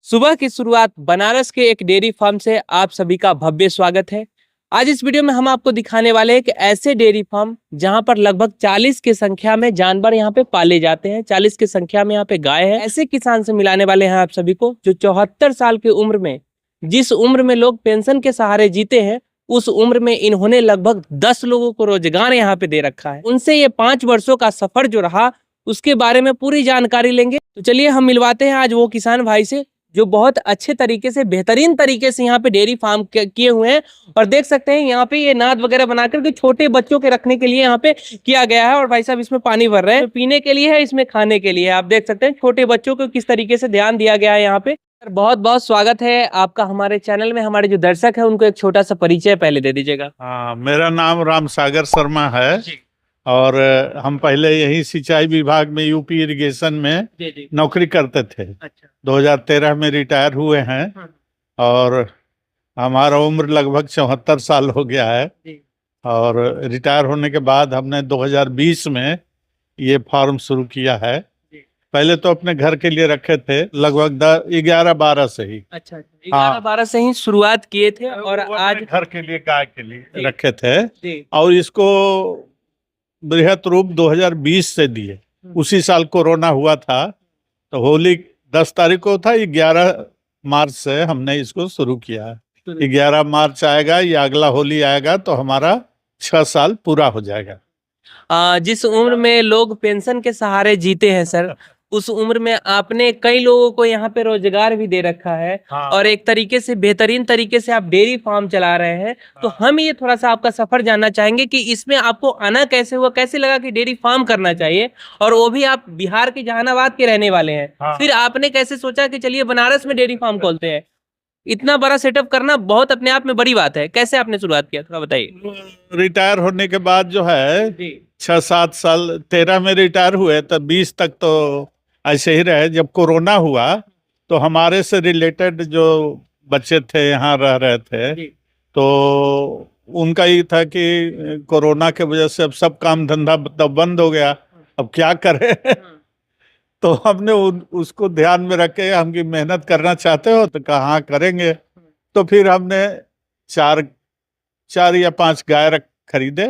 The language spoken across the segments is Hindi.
सुबह की शुरुआत बनारस के एक डेयरी फार्म से आप सभी का भव्य स्वागत है। आज इस वीडियो में हम आपको दिखाने वाले हैं कि ऐसे डेयरी फार्म जहां पर लगभग 40 की संख्या में जानवर यहां पे पाले जाते हैं, 40 की संख्या में यहां पे गाय है। ऐसे किसान से मिलाने वाले हैं आप सभी को जो 74 साल की उम्र में, जिस उम्र में लोग पेंशन के सहारे जीते हैं, उस उम्र में इन्होंने लगभग 10 लोगों को रोजगार यहाँ पे दे रखा है। उनसे ये 5 वर्षों का सफर जो रहा उसके बारे में पूरी जानकारी लेंगे। तो चलिए हम मिलवाते हैं आज वो किसान भाई से जो बहुत अच्छे तरीके से, बेहतरीन तरीके से यहाँ पे डेयरी फार्म किए हुए हैं। और देख सकते हैं यहाँ पे ये नाद वगैरह बनाकर के छोटे बच्चों के रखने के लिए यहाँ पे किया गया है। और भाई साहब इसमें पानी भर रहे हैं, पीने के लिए है, इसमें खाने के लिए है। आप देख सकते हैं छोटे बच्चों को किस तरीके से ध्यान दिया गया है यहाँ पे। बहुत बहुत स्वागत है आपका हमारे चैनल में। हमारे जो दर्शक है उनको एक छोटा सा परिचय पहले दे दीजिएगा। हाँ, मेरा नाम राम सागर शर्मा है और हम पहले यही सिंचाई विभाग में यूपी इरिगेशन में नौकरी करते थे। अच्छा। 2013 में रिटायर हुए हैं और हमारा उम्र लगभग 74 साल हो गया है। और रिटायर होने के बाद हमने 2020 में ये फार्म शुरू किया है। पहले तो अपने घर के लिए रखे थे, लगभग 11-12 से ही। अच्छा, 11-12 से ही शुरुआत किए थे और आज घर के लिए, गाय के लिए रखे थे। और इसको बृहत रूप 2020 से दिए। उसी साल कोरोना हुआ था तो होली 10 तारीख को था, 11 मार्च से हमने इसको शुरू किया है। 11 मार्च आएगा या अगला होली आएगा तो हमारा 6 साल पूरा हो जाएगा। जिस उम्र में लोग पेंशन के सहारे जीते हैं सर, उस उम्र में आपने कई लोगों को यहाँ पे रोजगार भी दे रखा है। हाँ। और एक तरीके से, बेहतरीन तरीके से आप डेयरी फार्म चला रहे हैं। तो हम ये थोड़ा सा आपका सफर जानना चाहेंगे कि इसमें आपको आना कैसे हुआ, कैसे लगा कि डेयरी फार्म करना चाहिए, और वो भी आप बिहार के जहानाबाद के रहने वाले हैं। हाँ। फिर आपने कैसे सोचा कि चलिए बनारस में डेयरी फार्म खोलते हैं। इतना बड़ा सेटअप करना बहुत अपने आप में बड़ी बात है। कैसे आपने शुरुआत किया, थोड़ा बताइए। रिटायर होने के बाद जो है 6-7 साल, 13 में रिटायर हुए तो 20 तक तो ऐसे ही रहे। जब कोरोना हुआ तो हमारे से रिलेटेड जो बच्चे थे यहाँ रह रहे थे तो उनका ये था कि कोरोना के वजह से अब सब काम धंधा तब बंद हो गया, अब क्या करें। तो हमने उसको ध्यान में रख के, हम की मेहनत करना चाहते हो तो कहाँ करेंगे। तो फिर हमने 4 या 5 गाय खरीदे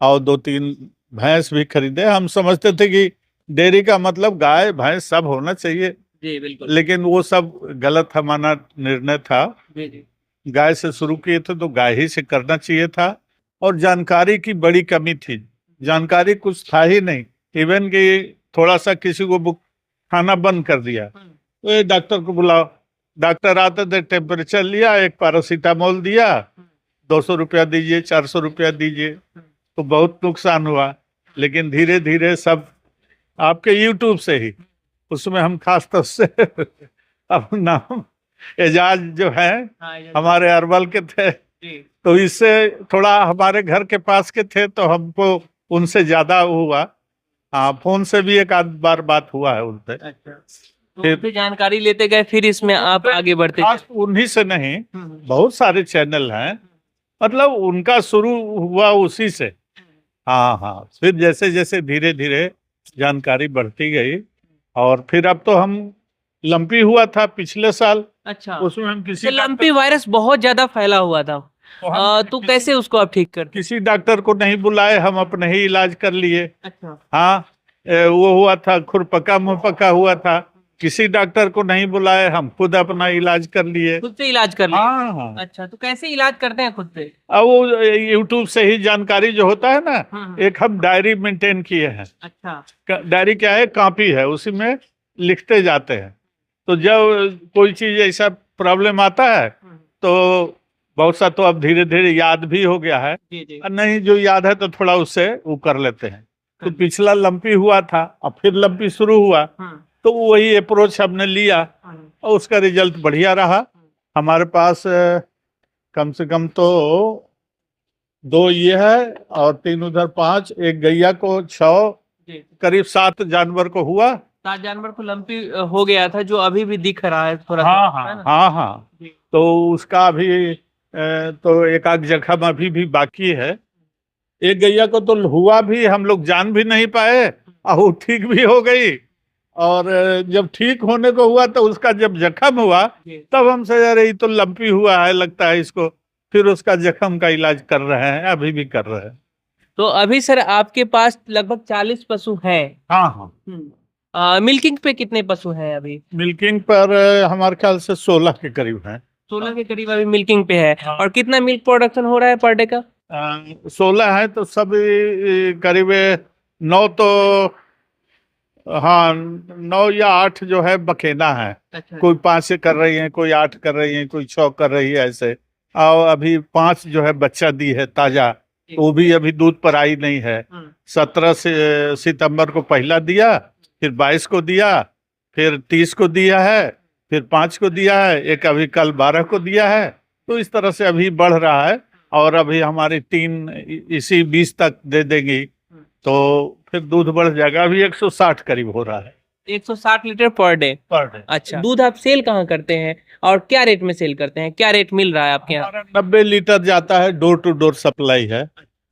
और 2-3 भैंस भी खरीदे। हम समझते थे कि डेयरी का मतलब गाय भैंस सब होना चाहिए। जी बिल्कुल। लेकिन वो सब गलत हमारा निर्णय था। गाय से शुरू किए थे तो गाय ही से करना चाहिए था। और जानकारी की बड़ी कमी थी, जानकारी कुछ था ही नहीं। इवन कि थोड़ा सा किसी को खाना बंद कर दिया तो ये डॉक्टर को बुलाओ, डॉक्टर आते थे, टेम्परेचर लिया, एक पैरासीटामोल दिया, 200 रुपया दीजिए, 400 रुपया दीजिए। तो बहुत नुकसान हुआ। लेकिन धीरे धीरे सब आपके यूट्यूब से ही, उसमें हम खास तौर से अब नाम एजाज जो है हमारे अरवल के थे, तो इससे थोड़ा हमारे घर के पास के थे तो हमको उनसे ज्यादा हुआ। हाँ, फोन से भी एक आध बार बात हुआ है उनसे। अच्छा, तो फिर जानकारी लेते गए, फिर इसमें आप आगे बढ़ते गए। उन्हीं से नहीं, बहुत सारे चैनल हैं, मतलब उनका शुरू हुआ उसी से। हाँ हाँ, फिर जैसे जैसे धीरे धीरे जानकारी बढ़ती गई। और फिर अब तो हम लंपी हुआ था पिछले साल। अच्छा, उसमें हम किसी लंपी वायरस बहुत ज्यादा फैला हुआ था। तो कैसे उसको आप ठीक कर? किसी डॉक्टर को नहीं बुलाए, हम अपने ही इलाज कर लिए। अच्छा। हाँ, वो हुआ था खुरपका मुंहपका हुआ था, किसी डॉक्टर को नहीं बुलाए, हम खुद अपना इलाज कर लिए। खुद से इलाज कर लिए? हाँ हाँ। अच्छा, तो कैसे इलाज करते हैं खुद से? अब वो यूट्यूब से ही जानकारी जो होता है ना, एक हम डायरी मेंटेन किए हैं। अच्छा। डायरी क्या है, कॉपी है, उसी में लिखते जाते हैं। तो जब कोई चीज ऐसा प्रॉब्लम आता है तो बहुत सा तो अब धीरे धीरे याद भी हो गया है। नहीं जो याद है तो थोड़ा उससे वो कर लेते हैं। तो पिछला लंपी हुआ था, अब फिर लंपी शुरू हुआ तो वही अप्रोच हमने लिया और उसका रिजल्ट बढ़िया रहा। हमारे पास कम से कम तो 2 ये है और 3 उधर, 5, एक गैया को 6, करीब 7 जानवर को हुआ। 7 जानवर को लंपी हो गया था, जो अभी भी दिख रहा है थोड़ा। हाँ हाँ हाँ हाँ। तो उसका अभी तो एक आध जख्म अभी भी बाकी है। एक गैया को तो हुआ भी, हम लोग जान भी नहीं पाए और वो ठीक भी हो गई। और जब ठीक होने को हुआ तो उसका जब जख्म हुआ तब हमसे अरे ये तो लंपी हुआ है लगता है इसको, फिर उसका जख्म का इलाज कर रहे हैं, अभी भी कर रहे हैं। तो अभी सर आपके पास लगभग 40 पशु हैं। हाँ हाँ। मिल्किंग पे कितने पशु हैं अभी? मिल्किंग पर हमारे ख्याल से 16 के करीब है। 16 के करीब अभी मिल्किंग पे है। हाँ। और कितना मिल्क प्रोडक्शन हो रहा है पर डे का? 16 है तो सब करीब 9 तो, हाँ 9 या 8 जो है बकेना है। अच्छा। कोई 5 से कर रही है, कोई 8 कर रही है, कोई 6 कर रही है, ऐसे। और अभी 5 जो है बच्चा दी है ताजा, वो भी अभी दूध पर आई नहीं है। 17 सितंबर को पहला दिया, फिर 22 को दिया, फिर 30 को दिया है, फिर 5 को दिया है, एक अभी कल 12 को दिया है। तो इस तरह से अभी बढ़ रहा है और अभी हमारी 3 इसी 20 तक दे देंगी तो फिर दूध बढ़ जाएगा। अभी 160 करीब हो रहा है। 160 लीटर पर डे। अच्छा, दूध आप सेल कहाँ करते हैं और क्या रेट में सेल करते हैं? क्या रेट मिल रहा है आपके यहाँ? हमारा 90 लीटर जाता है, डोर टू डोर सप्लाई है।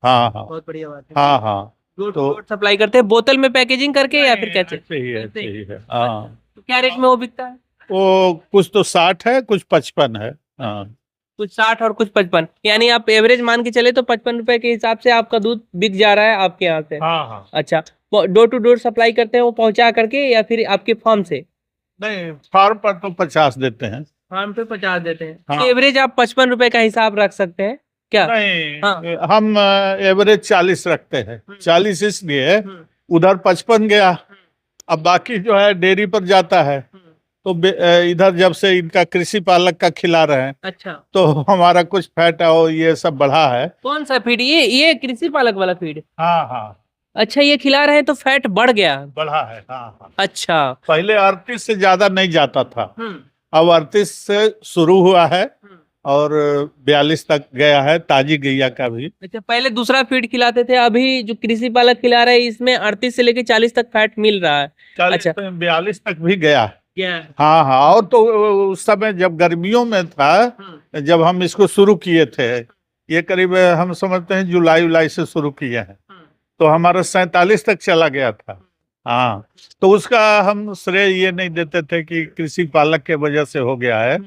हाँ हाँ, बहुत बढ़िया बात है। हाँ हाँ। डोर टू डोर सप्लाई करते हैं, बोतल में पैकेजिंग करके या फिर कैसे? सही है, सही है। हाँ, तो क्या रेट में वो बिकता है? वो कुछ तो 60 है, कुछ 55 है। हाँ, कुछ 60 और कुछ 55, यानी आप एवरेज मान के चले तो 55 रुपए के हिसाब से आपका दूध बिक जा रहा है आपके यहाँ से। हाँ हाँ। अच्छा, डोर टू डोर सप्लाई करते हैं वो पहुंचा करके या फिर आपके फार्म से? नहीं, फार्म पर तो 50 देते हैं। फार्म पे 50 देते हैं। हाँ। एवरेज आप 55 रुपए का हिसाब रख सकते हैं क्या? नहीं, हाँ। हम एवरेज 40 रखते हैं। 40 इसलिए उधर 55 गया, अब बाकी जो है डेयरी पर जाता है तो इधर जब से इनका कृषि पालक का खिला रहे हैं अच्छा, तो हमारा कुछ फैट और ये सब बढ़ा है। कौन सा फीड? ये कृषि पालक वाला फीड? हाँ हाँ, अच्छा, ये खिला रहे हैं तो फैट बढ़ गया? बढ़ा है। हाँ हाँ। अच्छा। पहले 38 से ज्यादा नहीं जाता था, अब 38 से शुरू हुआ है और 42 तक गया है, ताजी गैया का भी। अच्छा, पहले दूसरा फीड खिलाते थे, अभी जो कृषि पालक खिला रहे हैं इसमें 38 से लेके 40 तक फैट मिल रहा है। 40 अच्छा। से 42 तक भी गया। क्या? हाँ हाँ, और तो उस समय जब गर्मियों में था, जब हम इसको शुरू किए थे, ये करीब हम समझते हैं जुलाई से शुरू किए हैं, तो हमारा 47 तक चला गया था। हाँ, तो उसका हम श्रेय ये नहीं देते थे कि कृषि पालक के वजह से हो गया है,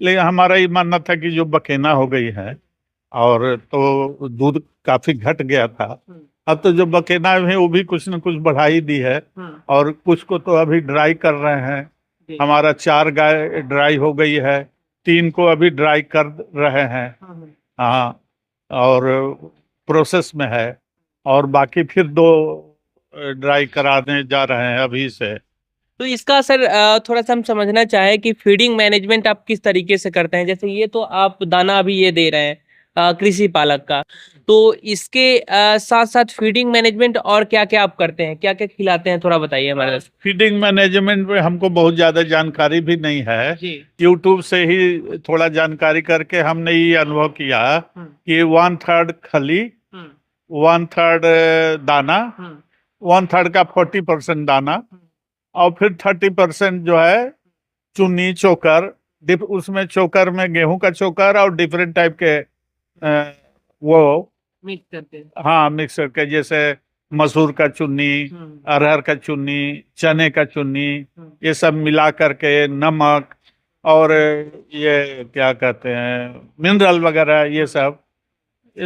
लेकिन हमारा ये मानना था कि जो बकेना हो गई है और तो दूध काफी घट गया था, अब तो जो बकेना है वो भी कुछ न कुछ बढ़ा ही दी है और कुछ को तो अभी ड्राई कर रहे हैं। हमारा 4 गाय ड्राई हो गई है, 3 को अभी ड्राई कर रहे हैं। हाँ, और प्रोसेस में है और बाकी फिर 2 ड्राई कराने जा रहे हैं अभी से। तो इसका सर थोड़ा सा हम समझना चाहे कि फीडिंग मैनेजमेंट आप किस तरीके से करते हैं? जैसे ये तो आप दाना अभी ये दे रहे हैं कृषि पालक का, तो इसके साथ साथ फीडिंग मैनेजमेंट और क्या क्या आप करते हैं, क्या क्या खिलाते हैं, थोड़ा बताइए हमारे साथ। फीडिंग मैनेजमेंट में हमको बहुत ज्यादा जानकारी भी नहीं है जी। यूट्यूब से ही थोड़ा जानकारी करके हमने ये अनुभव किया कि 1/3 खली, 1/3 दाना, 1/3 का 40% दाना और फिर 30% जो है चुन्नी चोकर, उसमें चोकर में गेहूं का चोकर और डिफरेंट टाइप के वो मिक्स करते हैं। हाँ, मिक्स करके, जैसे मसूर का चुन्नी, अरहर का चुन्नी, चने का चुन्नी, ये सब मिला करके, नमक और ये क्या कहते हैं मिनरल वगैरह, ये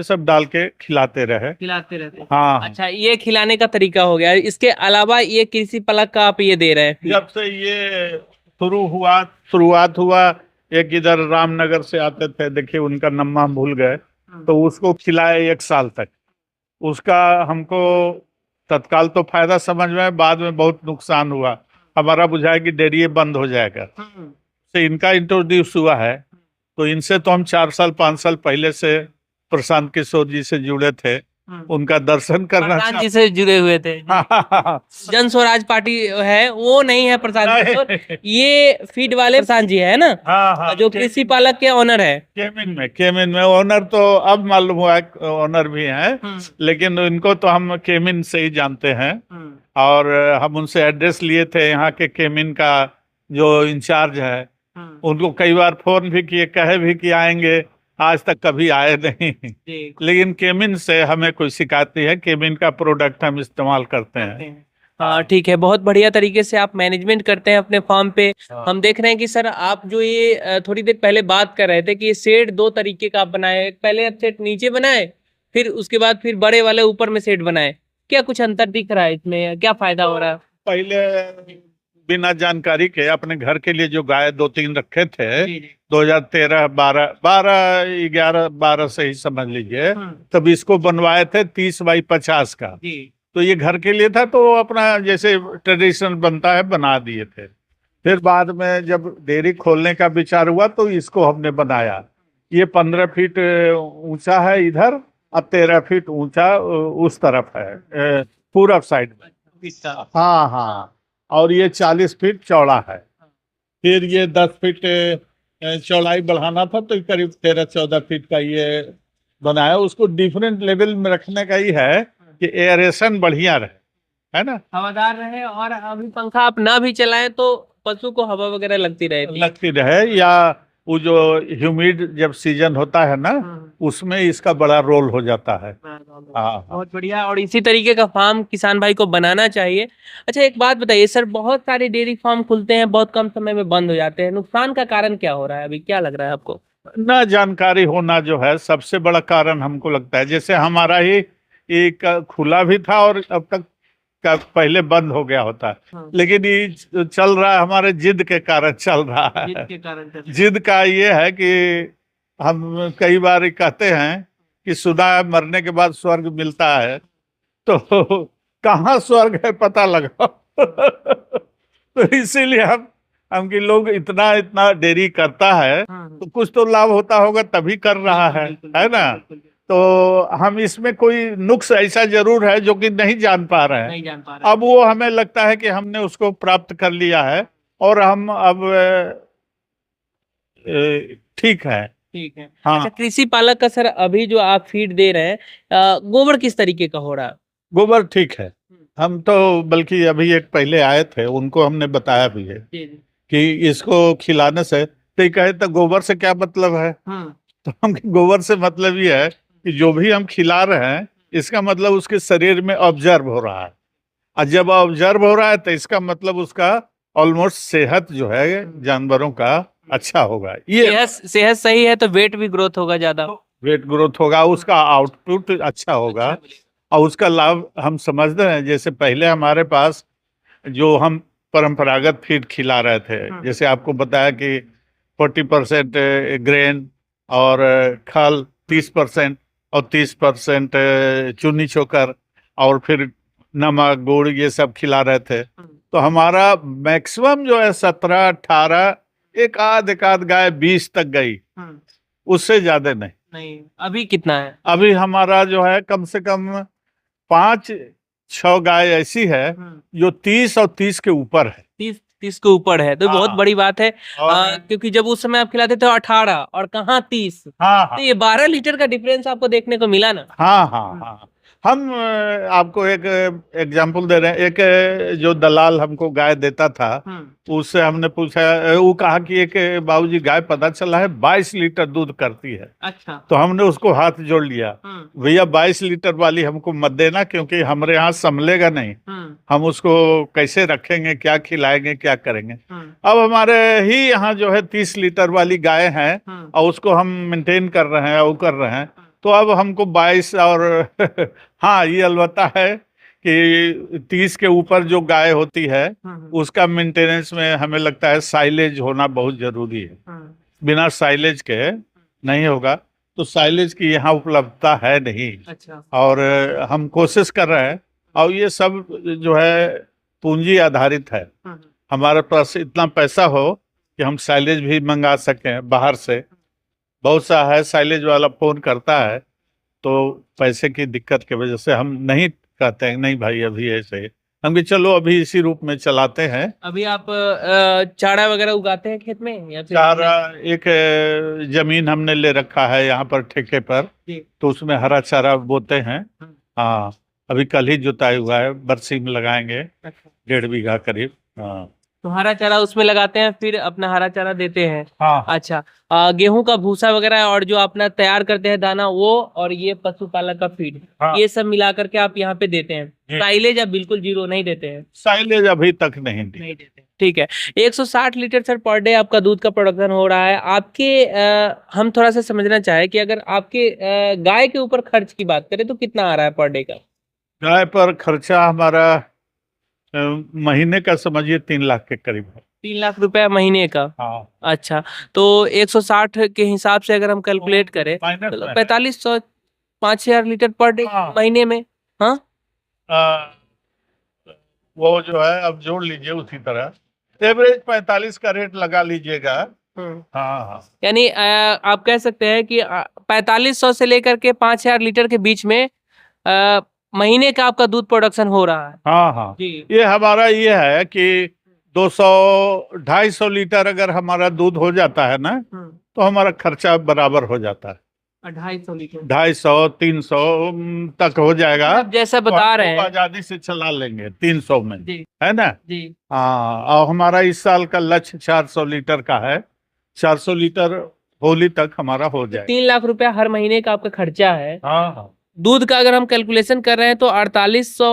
सब डाल के खिलाते रहते हैं। हाँ। अच्छा, ये खिलाने का तरीका हो गया। इसके अलावा ये कृषि पालक का आप ये दे रहे हैं? जब से ये शुरुआत हुआ, एक इधर रामनगर से आते थे, देखिए उनका नम्मा भूल गए, तो उसको खिलाए 1 साल तक। उसका हमको तत्काल तो फायदा समझ में, बाद में बहुत नुकसान हुआ। हमारा बुझाया कि डेयरी बंद हो जाएगा, तो इनका इंट्रोड्यूस हुआ है। तो इनसे तो हम 4 साल 5 साल पहले से प्रशांत किशोर जी से जुड़े थे, उनका दर्शन करना प्रशांत जी से जुड़े हुए थे। जन स्वराज पार्टी है वो नहीं है प्रशांत किशोर, ये फीड वाले प्रशांत जी है ना? हाँ, जो कृषि पालक के ऑनर है। केमिन में ओनर तो अब मालूम हुआ ओनर भी हैं, लेकिन इनको तो हम केमिन से ही जानते हैं और हम उनसे एड्रेस लिए थे यहाँ के केमिन का जो इंचार्ज है, उनको कई बार फोन भी किए, कहे भी कि आएंगे, आज तक कभी आए नहीं। लेकिन केमिन से हमें कोई शिकायत नहीं है, केमिन का प्रोडक्ट हम इस्तेमाल करते हैं। हाँ ठीक है, बहुत बढ़िया तरीके से आप मैनेजमेंट करते हैं अपने फार्म पे। हाँ। हम देख रहे हैं कि सर आप जो ये थोड़ी देर पहले बात कर रहे थे कि ये शेड दो तरीके का आप बनाए, एक पहले आप शेड नीचे बनाए, फिर उसके बाद फिर बड़े वाले ऊपर में शेड बनाए। क्या कुछ अंतर दिख रहा है इसमें, क्या फायदा हो रहा है? पहले बिना जानकारी के अपने घर के लिए जो गाय 2-3 रखे थे 2013 12 से ही समझ लीजिए, तब इसको बनवाए थे 30x50 का। तो ये घर के लिए था, तो अपना जैसे ट्रेडिशनल बनता है बना दिए थे। फिर बाद में जब डेयरी खोलने का विचार हुआ तो इसको हमने बनाया। ये 15 फीट ऊंचा है इधर और 13 फीट ऊंचा उस तरफ है, पूरब साइड में। हाँ हाँ, और ये 40 फीट चौड़ा है। फिर ये 10 फीट चौड़ाई बढ़ाना था, तो करीब 13-14 फीट का ये बनाया। उसको डिफरेंट लेवल में रखने का ही है कि एयरेशन बढ़िया रहे, है ना, हवादार रहे। और अभी पंखा आप ना भी चलाएं तो पशु को हवा वगैरह लगती रहे, या वो जो ह्यूमिड जब सीजन होता है ना, उसमें इसका बड़ा रोल हो जाता है। हाँ, बहुत बढ़िया। और इसी तरीके का फार्म किसान भाई को बनाना चाहिए। अच्छा एक बात बताइए सर, बहुत सारे डेयरी फार्म खुलते हैं, बहुत कम समय में बंद हो जाते हैं, नुकसान का कारण क्या हो रहा है अभी, क्या लग रहा है आपको? ना जानकारी होना जो है सबसे बड़ा कारण हमको लगता है। जैसे हमारा ही एक खुला भी था और अब तक का पहले बंद हो गया होता है, लेकिन ये चल रहा है हमारे जिद के कारण चल रहा है। जिद का ये है कि हम कई बार कहते हैं कि सुना है मरने के बाद स्वर्ग मिलता है, तो कहाँ स्वर्ग है पता लगा। तो इसीलिए हम कि लोग इतना इतना देरी करता है तो कुछ तो लाभ होता होगा तभी कर रहा है ना। तो हम इसमें कोई नुक्स ऐसा जरूर है जो कि नहीं जान पा रहे हैं। अब वो हमें लगता है कि हमने उसको प्राप्त कर लिया है और हम अब ठीक है। हाँ। अच्छा कृषि पालक का सर अभी जो आप फीड दे रहे हैं, गोबर किस तरीके का हो रहा है? गोबर ठीक है। हम तो बल्कि अभी एक पहले आए थे, उनको हमने बताया भी है कि इसको खिलाने से, तो कहे तो गोबर से क्या मतलब है? तो हम गोबर से मतलब ये है कि जो भी हम खिला रहे हैं इसका मतलब उसके शरीर में ऑब्जर्व हो रहा है, और जब ऑब्जर्व हो रहा है तो इसका मतलब उसका ऑलमोस्ट सेहत जो है जानवरों का अच्छा होगा। ये सेहत सही है तो वेट भी ग्रोथ होगा, ज्यादा वेट ग्रोथ होगा, उसका आउटपुट अच्छा होगा और उसका लाभ हम समझते हैं। जैसे पहले हमारे पास जो हम परंपरागत फीड खिला रहे थे, जैसे आपको बताया कि 40% ग्रेन और खल 30% और 30% चुन्नी चोकर और फिर नमक गुड़ ये सब खिला रहे थे। तो हमारा मैक्सिमम जो है 17-18, एक आध गाय 20 तक गई, उससे ज्यादा नहीं। अभी कितना है? अभी हमारा जो है कम से कम 5-6 गाय ऐसी है जो 30 और 30 के ऊपर है। 30 के ऊपर है तो बहुत बड़ी बात है। क्योंकि जब उस समय आप खिलाते थे 18 और कहाँ 30, तो ये 12 लीटर का डिफरेंस आपको देखने को मिला ना। हाँ। हम आपको एक एग्जांपल दे रहे हैं। एक जो दलाल हमको गाय देता था, उससे हमने पूछा, वो कहा कि एक बाबूजी गाय पता चला है 22 लीटर दूध करती है। अच्छा। तो हमने उसको हाथ जोड़ लिया, भैया 22 लीटर वाली हमको मत देना, क्योंकि हमारे यहाँ संभलेगा नहीं, हम उसको कैसे रखेंगे, क्या खिलाएंगे, क्या करेंगे। अब हमारे ही यहाँ जो है 30 लीटर वाली गाय है और उसको हम मेंटेन कर रहे हैं, वो कर रहे हैं। तो अब हमको 22 और हाँ ये अलबत्ता है कि 30 के ऊपर जो गाय होती है उसका मेंटेनेंस में हमें लगता है साइलेज होना बहुत जरूरी है। बिना साइलेज के नहीं होगा। तो साइलेज की यहाँ उपलब्धता है नहीं। अच्छा। और हम कोशिश कर रहे हैं, और ये सब जो है पूंजी आधारित है। हमारे पास इतना पैसा हो कि हम साइलेज भी मंगा सकें बाहर से। बहुत सा है साइलेज वाला फोन करता है, तो पैसे की दिक्कत की वजह से हम नहीं कहते हैं नहीं भाई अभी ऐसे, हम भी चलो अभी इसी रूप में चलाते हैं। अभी आप चारा वगैरह उगाते हैं खेत में या फिर? चारा एक जमीन हमने ले रखा है यहाँ पर ठेके पर, तो उसमें हरा चारा बोते हैं। हाँ, अभी कल ही जुताई हुआ है, बरसी में लगाएंगे 1.5 बीघा करीब। हाँ, तो हरा चारा उसमें लगाते हैं, फिर अपना हरा चारा देते हैं। हाँ अच्छा, गेहूं का भूसा वगैरह और जो अपना तैयार करते हैं दाना वो, और ये पशुपालक का फीड, हाँ ये सब मिला करके आप यहाँ पे देते हैं। जी। साइलेज आप बिल्कुल जीरो नहीं देते हैं? साइलेज अभी तक नहीं दी। नहीं देते, ठीक है। 160 लीटर सर पर डे आपका दूध का प्रोडक्शन हो रहा है। आपके हम थोड़ा सा समझना चाहे कि अगर आपके गाय के ऊपर खर्च की बात करें तो कितना आ रहा है पर डे का? गाय पर खर्चा हमारा महीने का समझिए 3 लाख के करीब है। 3 लाख रुपया महीने का? हाँ अच्छा, तो 160 के हिसाब से अगर हम कैलकुलेट करें माइनस तो में है। 4500, 5000 लीटर पर डे हाँ। महीने में। हाँ, आ, वो जो है अब जोड़ लीजिए उसी तरह एवरेज 45 का रेट लगा लीजिएगा। हाँ हाँ यानी आप कह सकते हैं कि 4500 से लेकर के 5000 लीटर के बीच में महीने का आपका दूध प्रोडक्शन हो रहा है। हाँ हाँ जी। ये हमारा ये है कि 200 250 लीटर अगर हमारा दूध हो जाता है ना तो हमारा खर्चा बराबर हो जाता है। 250 लीटर 250 300 तक हो जाएगा। आप जैसा बता रहे हैं। आजादी से चला लेंगे 300 में, जी है ना? जी। हाँ, और हमारा इस साल का लक्ष्य 400 लीटर का है। 400 लीटर होली तक हमारा हो जाएगा। 3 लाख रुपया हर महीने का आपका खर्चा है। हाँ हाँ दूध का अगर हम कैलकुलेशन कर रहे हैं तो 4800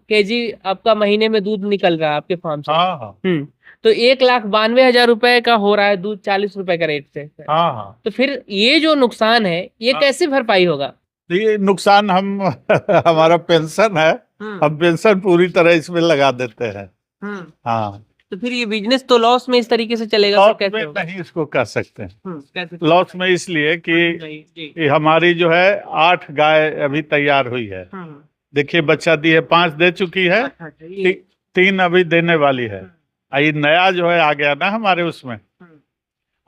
केजी आपका महीने में दूध निकल रहा है आपके फार्म से। हाँ हाँ तो 1,92,000 रुपए का हो रहा है दूध 40 रुपए का रेट से। हाँ हाँ तो फिर ये जो नुकसान है ये हाँ। कैसे भरपाई होगा? तो ये नुकसान हम हमारा पेंशन है, हम पेंशन पूरी तरह इसमें लगा देते हैं। हाँ, तो फिर ये बिजनेस तो लॉस में इस तरीके से चलेगा? लॉस कैसे में होगा? नहीं इसको कह सकते हैं। कैसे? लॉस में इसलिए कि जी। ये हमारी जो है 8 गाय अभी तैयार हुई है। देखिए बच्चा दी है, 5 दे चुकी है, अच्छा, ये 3 अभी देने वाली है। ये नया जो है आ गया ना हमारे उसमें,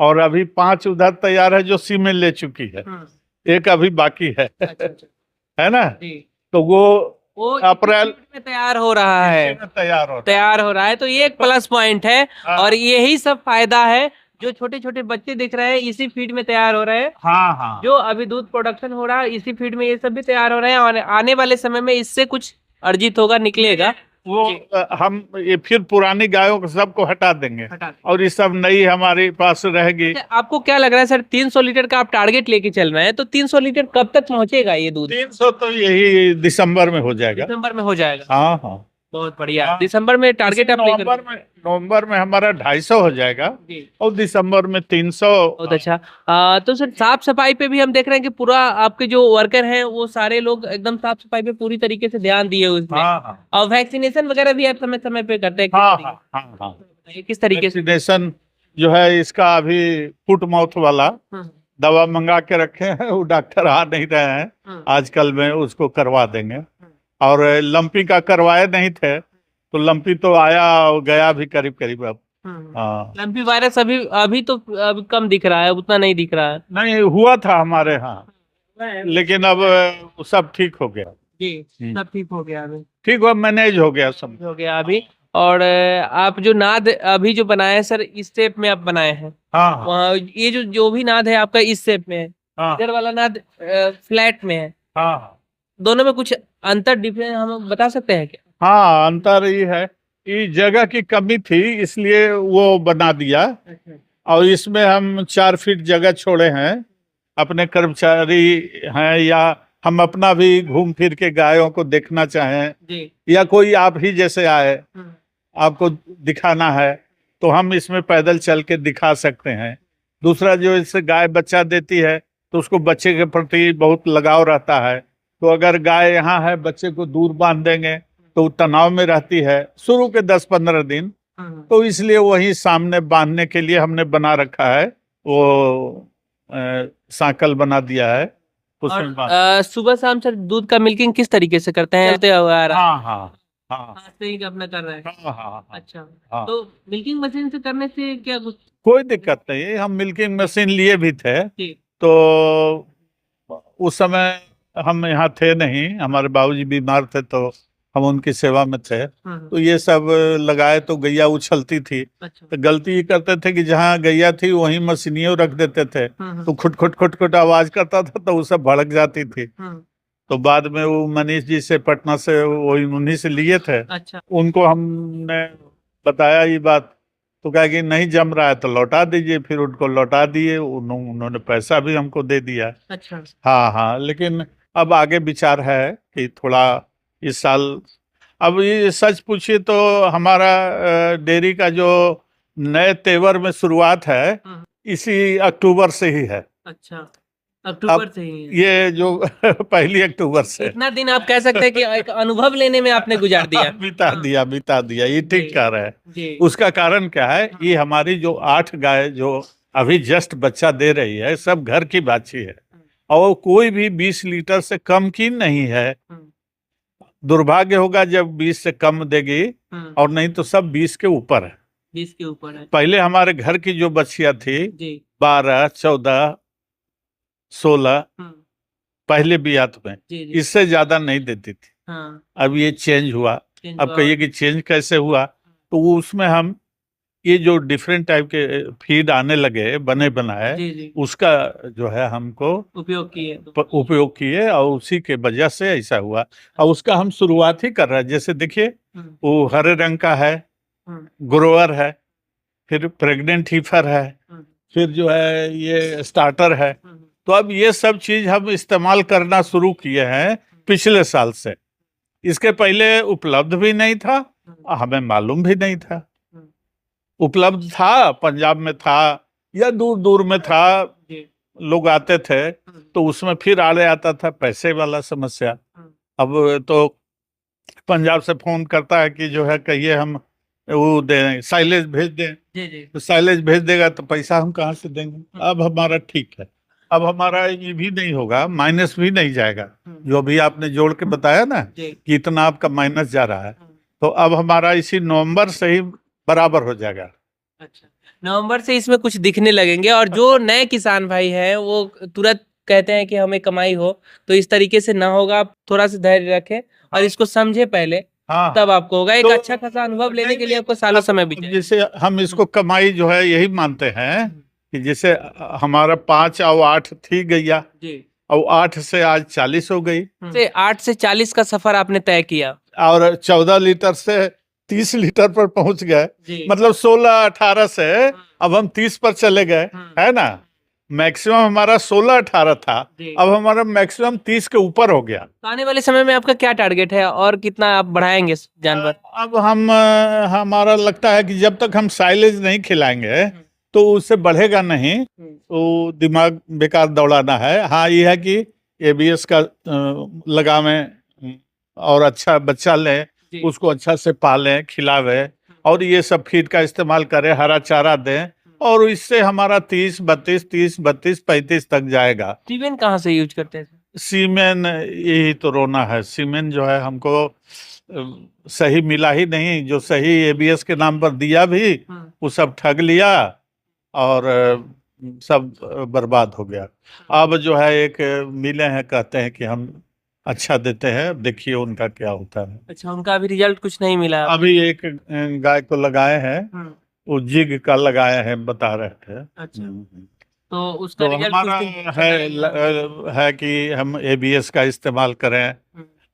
और अभी 5 उधर तैयार है जो सीमें ले चुकी है, एक अभी बाकी है। अच्छा। है ना? जी। तो वो अप्रैल में तैयार हो रहा है। में तैयार हो रहा है, तो ये एक प्लस पॉइंट है। हाँ। और यही सब फायदा है जो छोटे छोटे बच्चे दिख रहे हैं इसी फीड में तैयार हो रहे हैं। हाँ हाँ जो अभी दूध प्रोडक्शन हो रहा है इसी फीड में ये सब भी तैयार हो रहे हैं, और आने वाले समय में इससे कुछ अर्जित होगा, निकलेगा वो हम ये फिर पुरानी गायों को सबको हटा देंगे और ये सब नई हमारे पास रहेगी। आपको क्या लग रहा है सर, 300 लीटर का आप टारगेट लेके चल रहे हैं, तो 300 लीटर कब तक पहुंचेगा ये दूध? 300 तो यही दिसंबर में हो जाएगा। दिसंबर में हो जाएगा? हाँ हाँ बहुत बढ़िया। हाँ। दिसंबर में टारगेट आप लेकर? नवंबर में हमारा 250 हो जाएगा और दिसंबर में 300। बहुत अच्छा। तो सर साफ सफाई पे भी हम देख रहे हैं कि पूरा आपके जो वर्कर हैं वो सारे लोग एकदम साफ सफाई पे पूरी तरीके से ध्यान दिए उसमें। हाँ। और वैक्सीनेशन वगैरह भी आप समय समय पे करते हैं? हाँ। किस तरीके से? वैक्सीनेशन जो है इसका अभी फुट माउथ वाला दवा मंगा के रखे हैं, वो डॉक्टर आ नहीं रहे हैं आजकल में, उसको करवा देंगे। और लंपी का करवाए नहीं थे तो लंपी तो आया और गया भी करीब करीब अब। हाँ, लंपी वायरस अभी तो अभी कम दिख रहा है, उतना नहीं दिख रहा है। नहीं हुआ था हमारे यहाँ, लेकिन अब सब ठीक हो गया। जी, सब ठीक हो गया अभी? ठीक हुआ, मैनेज हो गया, सब हो गया अभी। और आप जो नाद अभी जो बनाए हैं सर, इस शेप में आप बनाए हैं? हाँ वहाँ ये जो भी नाद है आपका इस शेप में है, हाँ इधर वाला नाद फ्लैट में है। हाँ दोनों में कुछ अंतर डिफरेंस हम बता सकते हैं क्या? हाँ, अंतर ये है, ये जगह की कमी थी इसलिए वो बना दिया। और इसमें हम 4 फीट जगह छोड़े हैं, अपने कर्मचारी हैं या हम अपना भी घूम फिर के गायों को देखना चाहें जी। या कोई आप ही जैसे आए आपको दिखाना है तो हम इसमें पैदल चल के दिखा सकते हैं। दूसरा जो इससे गाय बच्चा देती है तो उसको बच्चे के प्रति बहुत लगाव रहता है, तो अगर गाय यहाँ है बच्चे को दूर बांध देंगे तो तनाव में रहती है शुरू के 10-15 दिन, तो इसलिए वही सामने बांधने के लिए हमने बना रखा है, वो साइकिल बना दिया है उसमें। सुबह शाम सर दूध का मिल्किंग किस तरीके से करते हैं? चलते हुए आ रहा है? हाँ से ही अपना कर रहे हैं? हाँ। अच्छा। हाँ। तो मिल्किंग मशीन से करने से क्या कुछ? कोई दिक्कत नहीं, हम मिल्किंग मशीन लिए भी थे ठीक। तो उस समय हम यहाँ थे नहीं, हमारे बाबूजी बीमार थे तो हम उनकी सेवा में थे, तो ये सब लगाए तो गैया उछलती थी। अच्छा। तो गलती ये करते थे कि जहाँ गैया थी वहीं मशीनियों रख देते थे, तो खुट खुट आवाज करता था तो वो सब भड़क जाती थी। तो बाद में वो मनीष जी से पटना से वो उन्हीं से लिए थे। अच्छा। उनको हमने बताया ये बात तो कहा कि नहीं जम रहा है तो लौटा दीजिए, फिर उनको लौटा दिए, उन्होंने पैसा भी हमको दे दिया। अच्छा। हाँ हाँ, लेकिन अब आगे विचार है कि थोड़ा इस साल, अब ये सच पूछिए तो हमारा डेयरी का जो नए तेवर में शुरुआत है इसी अक्टूबर से ही है। अच्छा, अक्टूबर से ही है। ये जो 1 अक्टूबर से इतना दिन आप कह सकते हैं कि एक अनुभव लेने में आपने गुजार दिया। बिता दिया, ये ठीक जी, कह रहे हैं। जी। उसका कारण क्या है, ये हमारी जो 8 गाय जो अभी जस्ट बच्चा दे रही है, सब घर की बाछी है और कोई भी 20 लीटर से कम की नहीं है। दुर्भाग्य होगा जब 20 से कम देगी, और नहीं तो सब 20 के ऊपर है। 20 के ऊपर है। पहले हमारे घर की जो बच्चियां थी जी। 12, 14, 16 पहले बियात में, जी, जी। इससे ज्यादा नहीं देती थी। हाँ। अब ये चेंज हुआ। चेंज अब हुआ। कहिए कि चेंज कैसे हुआ, तो वो उसमें हम ये जो डिफरेंट टाइप के फीड आने लगे बने बनाए, जी, जी। उसका जो है हमको उपयोग किए। उपयोग किए और उसी के वजह से ऐसा हुआ। और उसका हम शुरुआत ही कर रहे हैं। जैसे देखिए वो हरे रंग का है, ग्रोअर है, फिर प्रेग्नेंट हीफर है, फिर जो है ये स्टार्टर है। तो अब ये सब चीज हम इस्तेमाल करना शुरू किए हैं पिछले साल से। इसके पहले उपलब्ध भी नहीं था, हमें मालूम भी नहीं था। उपलब्ध था, पंजाब में था या दूर दूर में था, लोग आते थे, तो उसमें फिर आड़े आता था पैसे वाला समस्या। अब तो पंजाब से फोन करता है कि जो है कहिए हम वो दें, साइलेज भेज दें। जी, जी। तो साइलेज भेज देगा तो पैसा हम कहाँ से देंगे। अब हमारा ठीक है, अब हमारा ये भी नहीं होगा, माइनस भी नहीं जाएगा। जो अभी आपने जोड़ के बताया ना कि इतना आपका माइनस जा रहा है, तो अब हमारा इसी नवंबर से ही बराबर हो जाएगा। अच्छा, नवंबर से इसमें कुछ दिखने लगेंगे। और जो नए किसान भाई हैं वो तुरंत कहते हैं कि हमें कमाई हो, तो इस तरीके से ना होगा। आप थोड़ा सा धैर्य रखें और इसको समझे पहले, हाँ, तब आपको होगा। एक तो अच्छा खासा अनुभव लेने के लिए आपको सालों समय भी चाहिए। जैसे हम इसको कमाई जो है यही मानते हैं कि जैसे हमारा 5 और 8 थी गैया, जी। और 8 से आज 40 हो गई, से 8 से 40 का सफर आपने तय किया। और 14 लीटर से 30 लीटर पर पहुंच गए। जी। मतलब 16-18 से अब हम 30 पर चले गए, है ना। मैक्सिमम हमारा 16-18 था, अब हमारा मैक्सिमम 30 के ऊपर हो गया। तो आने वाले समय में आपका क्या टारगेट है और कितना आप बढ़ाएंगे जानवर? अब हम हमारा लगता है कि जब तक हम साइलेज नहीं खिलाएंगे तो उससे बढ़ेगा नहीं, तो दिमाग बेकार दौड़ाना है। हाँ, ये है कि एबीएस का लगावें और अच्छा बच्चा लें, उसको अच्छा से पालें, खिलावें, और ये सब फीड का इस्तेमाल करें, हरा चारा दें, और इससे हमारा 30-32 तक जाएगा। सीमेंट कहाँ से यूज करते हैं? सीमेन यही तो रोना है, सीमेन जो है हमको सही मिला ही नहीं। जो सही एबीएस के नाम पर दिया भी वो सब ठग लिया और सब बर्बाद हो गया। अब जो है एक मिले हैं, कहते हैं कि हम अच्छा देते हैं, देखिए उनका क्या होता है। अच्छा, उनका अभी रिजल्ट कुछ नहीं मिला? अभी एक गाय को लगाए हैं, वो जिग का लगाए हैं, बता रहे थे। अच्छा, तो उसका तो रिजल्ट हमारा है कि हम एबीएस का इस्तेमाल करें,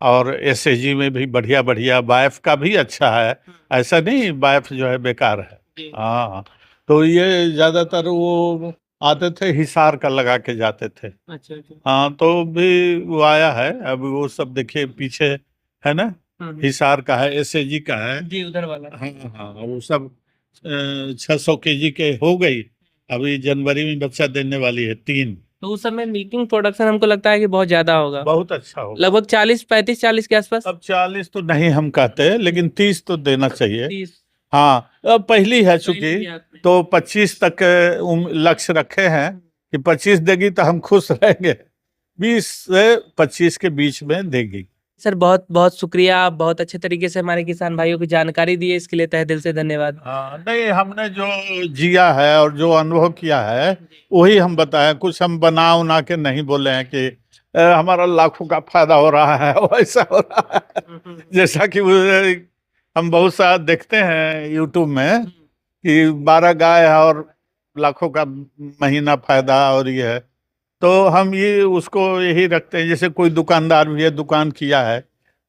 और एसएजी में भी बढ़िया बढ़िया, बाइफ का भी अच्छा है, ऐसा नहीं बाइफ जो है बेकार है। हाँ, तो ये ज्यादातर वो आते थे हिसार का लगा के जाते थे। अच्छा, अच्छा। हाँ, तो भी वो आया है, अब वो सब देखिए पीछे है ना, हिसार का है, एसएजी का है जी, उधर वाला। हाँ हाँ, वो सब 600 केजी के हो गई, अभी जनवरी में बच्चा देने वाली है 3। तो उस समय मिल्किंग प्रोडक्शन हमको लगता है कि बहुत ज्यादा होगा, बहुत अच्छा होगा, लगभग 40-35-40 के आसपास। अब 40 तो नहीं हम कहते, लेकिन 30 तो देना चाहिए। 30। हाँ, अब पहली है चूंकि, पहली तो 25 तक लक्ष्य रखे हैं कि 25 देगी तो हम खुश रहेंगे। 20 से 25 के बीच में देगी। सर, बहुत बहुत शुक्रिया। आप बहुत अच्छे तरीके से हमारे किसान भाइयों को जानकारी दी है, इसके लिए तहे दिल से धन्यवाद। हाँ, नहीं, हमने जो जिया है और जो अनुभव किया है वही हम बताएं, कुछ हम बना उना के नहीं बोले हैं कि हमारा लाखों का फायदा हो रहा है और ऐसा हो रहा है। जैसा कि हम बहुत सा देखते हैं यूट्यूब में कि 12 गाय है और लाखों का महीना फायदा, और ये है, तो हम ये उसको यही रखते हैं। जैसे कोई दुकानदार भी है, दुकान किया है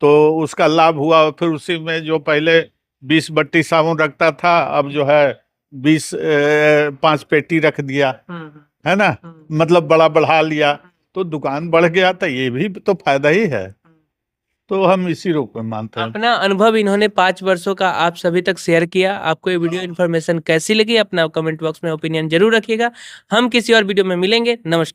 तो उसका लाभ हुआ, फिर उसी में जो पहले 20 बट्टी साबुन रखता था, अब जो है 20 5 पेटी रख दिया, है ना, मतलब बड़ा बढ़ा लिया तो दुकान बढ़ गया, तो ये भी तो फायदा ही है। तो हम इसी रूप में मानते हैं। अपना अनुभव इन्होंने 5 वर्षों का आप सभी तक शेयर किया। आपको ये वीडियो इन्फॉर्मेशन कैसी लगी, अपना कमेंट बॉक्स में ओपिनियन जरूर रखिएगा। हम किसी और वीडियो में मिलेंगे। नमस्कार।